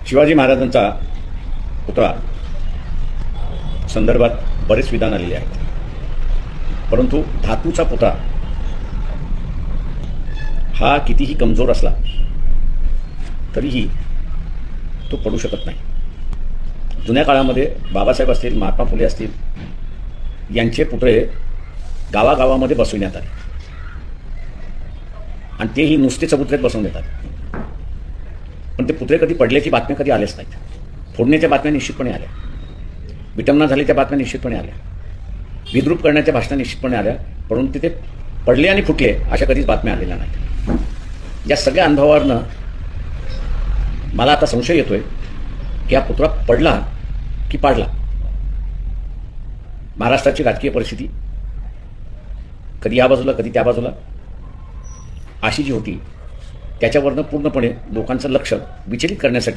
शिवाजी महाराजांचा पुतळा संदर्भात बरेच विधान आलेले आहेत, परंतु धातूचा पुतळा हा कितीही कमजोर असला तरीही तो पडू शकत नाही. जुन्या काळामध्ये बाबासाहेब असतील, महात्मा फुले असतील यांचे पुतळे गावागावामध्ये बसविण्यात आले आणि तेही नुसते चबुतऱ्यात बसवून देतात. पण ते पुतळे कधी पडल्याची बातम्या कधी आल्याच नाहीत. फोडण्याच्या बातम्या निश्चितपणे आल्या, विटंबना झाल्याच्या बातम्या निश्चितपणे आल्या, विद्रूप करण्याच्या भाषणा निश्चितपणे आल्या, परंतु ते पडले आणि फुटले अशा कधीच बातम्या आलेल्या नाहीत. या सगळ्या अनुभवावरनं मला आता संशय येतोय की हा पुतळा पडला की पाडला. महाराष्ट्राची राजकीय परिस्थिती कधी या बाजूला कधी त्या बाजूला अशी जी होती त्याच्यावरनं पूर्णपणे लोकांचं लक्ष विचलित करण्यासाठी